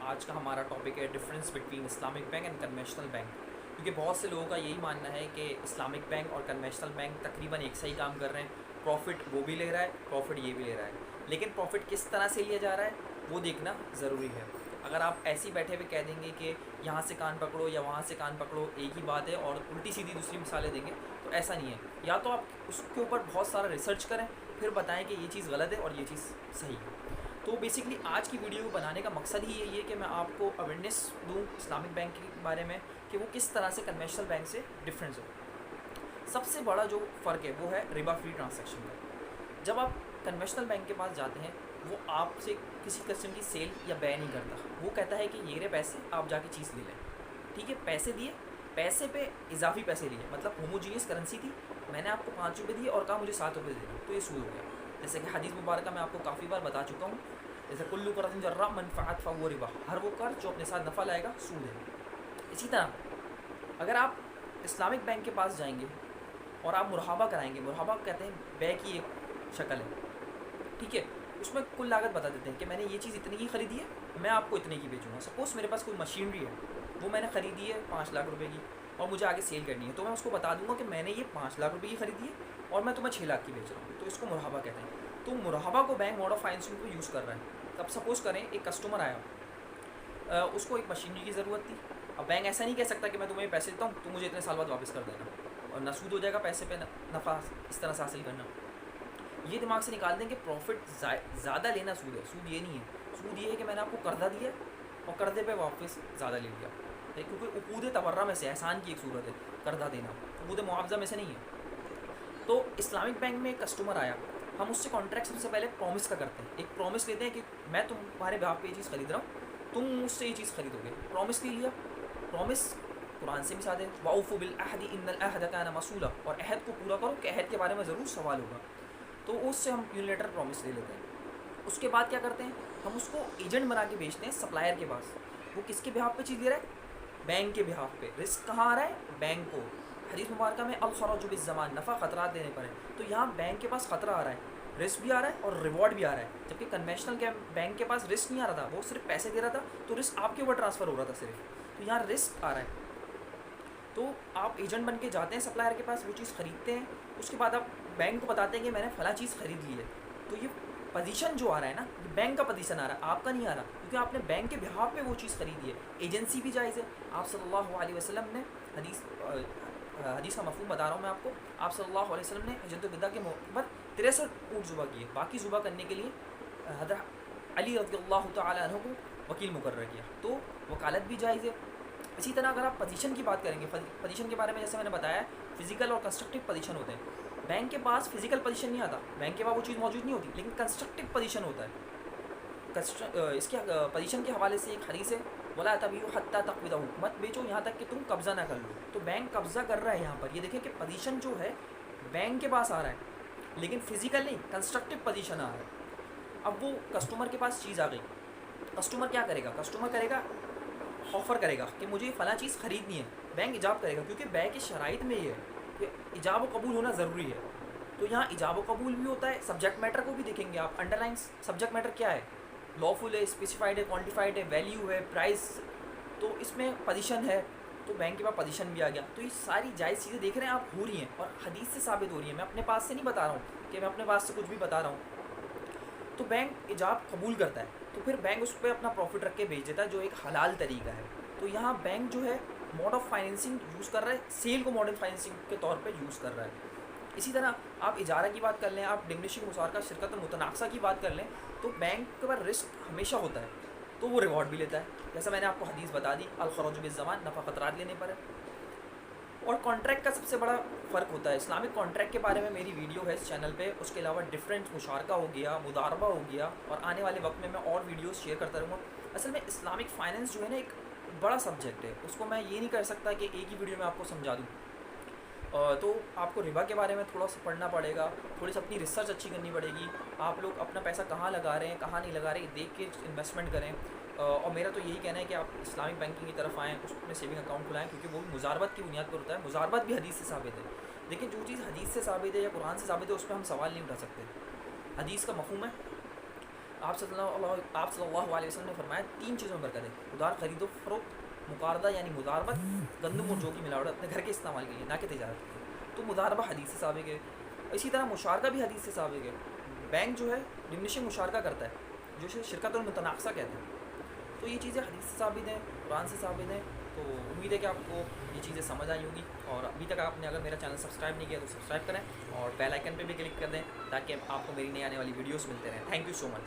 आज का हमारा टॉपिक है difference between Islamic bank and conventional bank. क्योंकि बहुत से लोगों का यही मानना है कि इस्लामिक बैंक और कन्वेंशनल बैंक तकरीबन एक सही काम कर रहे हैं, प्रॉफिट वो भी ले रहा है, प्रॉफिट ये भी ले रहा है, लेकिन प्रॉफिट किस तरह से लिया जा रहा है वो देखना ज़रूरी है। अगर आप ऐसे ही बैठे हुए कह देंगे कि यहाँ से कान पकड़ो या वहाँ से कान पकड़ो एक ही बात है और उल्टी सीधी दूसरी मिसालें देंगे, तो ऐसा नहीं है। या तो आप उसके ऊपर बहुत सारा रिसर्च करें, फिर बताएं कि ये चीज़ गलत है और ये चीज़ सही है। तो बेसिकली आज की वीडियो को बनाने का मकसद ही यही है कि मैं आपको अवेयरनेस दूँ इस्लामिक बैंक के बारे में कि वो किस तरह से कन्वेंशनल बैंक से डिफरेंस हो। सबसे बड़ा जो फ़र्क है वो है रिबा फ्री ट्रांजैक्शन का। जब आप कन्वेंशनल बैंक के पास जाते हैं, वो आपसे किसी किस्म की सेल या बै नहीं करता। वो कहता है कि ये रहे पैसे, आप जाके चीज़ ले लें। ठीक है, पैसे दिए, पैसे पे इजाफी पैसे लिए, मतलब होमोजीनियस करेंसी थी, मैंने आपको 5 रुपये दिए और कहा मुझे 7 रुपये दे दो, तो ये सूद हो गया। जैसे कि हदीस मुबारक मैं आपको काफ़ी बार बता चुका हूँ, जैसे कुल्लू कर्ज़िन जर्रा मनफ़अत फ़हुव रिबा, हर वो कर्ज जो अपने साथ नफ़ा लाएगा सूद है। इसी तरह अगर आप इस्लामिक बैंक के पास जाएंगे और आप मुराहबा कराएंगे, मुराहबा कहते हैं बै की एक शक्ल है, ठीक है, उसमें कुल लागत बता देते हैं कि मैंने ये चीज़ इतने की ख़रीदी है, मैं आपको इतने की बेचूँगा। सपोज़ मेरे पास कोई मशीनरी है, वो मैंने ख़रीदी है 5 लाख रुपए की और मुझे आगे सेल करनी है, तो मैं उसको बता दूंगा कि मैंने ये 5 लाख रुपए की ख़रीदी है और मैं तुम्हें 6 लाख की बेच रहा हूँ, तो इसको मुराहबा कहते हैं। तो मुराहबा को बैंक मोड ऑफ फाइनेंसिंग को यूज़ कर रहा है। अब सपोज़ करें एक कस्टमर आया, उसको एक मशीनरी की ज़रूरत थी। अब बैंक ऐसा नहीं कह सकता कि मैं तुम्हें पैसे देता हूँ, तुम मुझे इतने साल बाद वापस कर देना, और ना सूद हो जाएगा पैसे पे, नफ़ा इस तरह से हासिल करना। ये दिमाग से निकाल दें कि प्रॉफिट ज़्यादा लेना सूद है। सूद ये नहीं है, सूद ये है कि मैंने आपको कर्जा दिया और कर्जे पे वापस ज़्यादा ले लिया, क्योंकि उकूद तबर्रा में से एहसान की एक सूरत है कर्जा देना, उकूद मुआवजा में से नहीं है। तो इस्लामिक बैंक में एक कस्टमर आया, हम उससे कॉन्ट्रैक्ट सबसे पहले प्रॉमिस का करते हैं। एक प्रॉमिस लेते हैं कि मैं तुम्हारे बिहाफ पे ये चीज़ खरीद रहा हूँ, तुम मुझसे ये चीज़ खरीदोगे। प्रॉमिस ले लिया। प्रॉमिस कुरान से भी साथ है, वाउफु बिल अहद इन्नल अहद कान मसूला, और अहद को पूरा करो कि अहद के बारे में ज़रूर सवाल होगा। तो उससे हम यूनिलेटर प्रॉमिस ले लेते हैं। उसके बाद क्या करते हैं, हम उसको एजेंट बना के बेचते हैं सप्लायर के पास। वो किसके बिहाफ पे चीज़ दे रहा है? बैंक के बिहाफ पे। रिस्क कहाँ आ रहा है? बैंक को। हदीस मुबारक में अल खराज बिज़्ज़मान, नफ़ा ख़तरात देने पर है। तो यहाँ बैंक के पास ख़तरा आ रहा है, रिस्क भी आ रहा है और रिवॉर्ड भी आ रहा है। जबकि कन्वेंशनल के बैंक के पास रिस्क नहीं आ रहा था, वो सिर्फ पैसे दे रहा था, तो रिस्क आपके ऊपर ट्रांसफ़र हो रहा था सिर्फ। तो यहाँ रिस्क आ रहा है। तो आप एजेंट बन के जाते हैं सप्लायर के पास, वो चीज़ ख़रीदते हैं, उसके बाद आप बैंक को बताते हैं कि मैंने फ़लाँ चीज़ ख़रीद ली है। तो ये पोजीशन जो आ रहा है ना, ये बैंक का पोजीशन आ रहा है, आपका नहीं आ रहा, क्योंकि आपने बैंक के बिहाफ पे वो चीज़ ख़रीदी है। एजेंसी भी जायज़ है। आप सल्लल्लाहु अलैहि वसल्लम ने हदीस का मफ़हूम बता रहा हूँ मैं आपको, आप सल्लल्लाहु अलैहि वसल्लम ने हिजरत विदा के मौके पर 63 ऊँट ज़ुबा किए। बाकी ज़ुबा करने के लिए हज़रत अली रज़ियल्लाहु तआला अन्हु को वकील मुकर्रर किया, तो वकालत भी जायज़ है। इसी तरह अगर आप पोजीशन की बात करेंगे, पोजीशन के बारे में जैसे मैंने बताया, फ़िज़िकल और कंस्ट्रक्टिव पोजीशन होते हैं। बैंक के पास फिजिकल पोजीशन नहीं आता, बैंक के पास वो चीज़ मौजूद नहीं होती, लेकिन कंस्ट्रक्टिव पोजीशन होता है। इसके पोजीशन के हवाले से एक हदीस है, बोला तभी हत्ता तक़विदहू, मत बेचो यहाँ तक कि तुम कब्ज़ा ना कर लो। तो बैंक कब्ज़ा कर रहा है यहाँ पर। ये देखें कि पोजीशन जो है बैंक के पास आ रहा है, लेकिन फिजिकल नहीं, कंस्ट्रक्टिव पोजीशन आ रहा है। अब वो कस्टमर के पास चीज़ आ गई, कस्टमर क्या करेगा? कस्टमर करेगा, ऑफ़र करेगा कि मुझे फ़लाँ चीज़ ख़रीदनी है। बैंक इजाब करेगा, क्योंकि बैंक की शराइत में ये है कि इजाब व कबूल होना ज़रूरी है। तो यहाँ इजाब व कबूल भी होता है। सब्जेक्ट मैटर को भी देखेंगे आप, अंडरलाइन सब्जेक्ट मैटर क्या है? लॉफुल है, स्पेसिफाइड है, क्वांटिफाइड है, वैल्यू है, प्राइस, तो इसमें पोजीशन है, तो बैंक के पास पोजीशन भी आ गया। तो ये सारी जायज़ चीज़ें देख रहे हैं आप, हो रही हैं और हदीस से साबित हो रही हैं। मैं अपने पास से नहीं बता रहा हूँ कि मैं अपने पास से कुछ भी बता रहा हूँ। तो बैंक इजाब कबूल करता है, तो फिर बैंक उस पर अपना प्रॉफिट रख के बेच देता है, जो एक हलाल तरीका है। तो यहाँ बैंक जो है मोड ऑफ़ फाइनेंसिंग यूज़ कर रहा है, सेल को मॉडल फाइनेंसिंग के तौर पे यूज़ कर रहा है। इसी तरह आप इजारा की बात कर लें, आप डिमिनिशिंग मुसारका शिरकत मुतनाक़सा की बात कर लें, तो बैंक के पास रिस्क हमेशा होता है, तो वो रिवॉर्ड भी लेता है। जैसा मैंने आपको हदीस बता दी, अल खराज बिज़्ज़मान, नफ़ा ख़तरात लेने पर है। और कॉन्ट्रैक्ट का सबसे बड़ा फ़र्क होता है। इस्लामिक कॉन्ट्रैक्ट के बारे में मेरी वीडियो है इस चैनल पे, उसके अलावा डिफरेंट मुशारका हो गया, मुदारबा हो गया, और आने वाले वक्त में मैं और वीडियोस शेयर करता रहूँगा। असल में इस्लामिक फ़ाइनेंस जो है ना, एक बड़ा सब्जेक्ट है, उसको मैं ये नहीं कर सकता कि एक ही वीडियो में आपको समझा दूँ। तो आपको रिबा के बारे में थोड़ा सा पढ़ना पड़ेगा, थोड़ी सी अपनी रिसर्च अच्छी करनी पड़ेगी। आप लोग अपना पैसा कहाँ लगा रहे हैं, कहाँ नहीं लगा रहे, देख के इन्वेस्टमेंट करें। और मेरा तो यही कहना है कि आप इस्लामिक बैंकिंग की तरफ आएँ, उसमें सेविंग अकाउंट खुलाएँ, क्योंकि वो भी मुजारबत की बुनियाद पर होता है। मुजारबत भी हदीस से साबित है, लेकिन जो चीज़ हदीस से साबित है या कुरान से साबित है, उस पर हम सवाल नहीं उठा सकते। हदीस का मफ़हूम है आप सल्लल्लाहु अलैहि वसल्लम ने फरमाया 3 चीज़ों में बरकत है। उधार खरीदो फ़रोख्त, मुकारदा यानी मुदारबत, गंदम और जौ की मिलावट अपने घर के इस्तेमाल के लिए, ना कि तिजारत के लिए। तो मुदारबा हदीस से साबित है। इसी तरह मुशारका भी हदीस से साबित है। बैंक जो है डिमिनिशिंग मुशारका करता है, जो इसे शिरकतुल मुतनाक़िसा कहते हैं। तो ये चीज़ें हदीस से साबित हैं, कुरान से साबित हैं। तो उम्मीद है कि आपको ये चीज़ें समझ आई होगी। और अभी तक आपने अगर मेरा चैनल सब्सक्राइब नहीं किया तो सब्सक्राइब करें और बेल आइकन पे भी क्लिक कर दें, ताकि आपको मेरी नई आने वाली वीडियोस मिलते रहें। Thank you so much.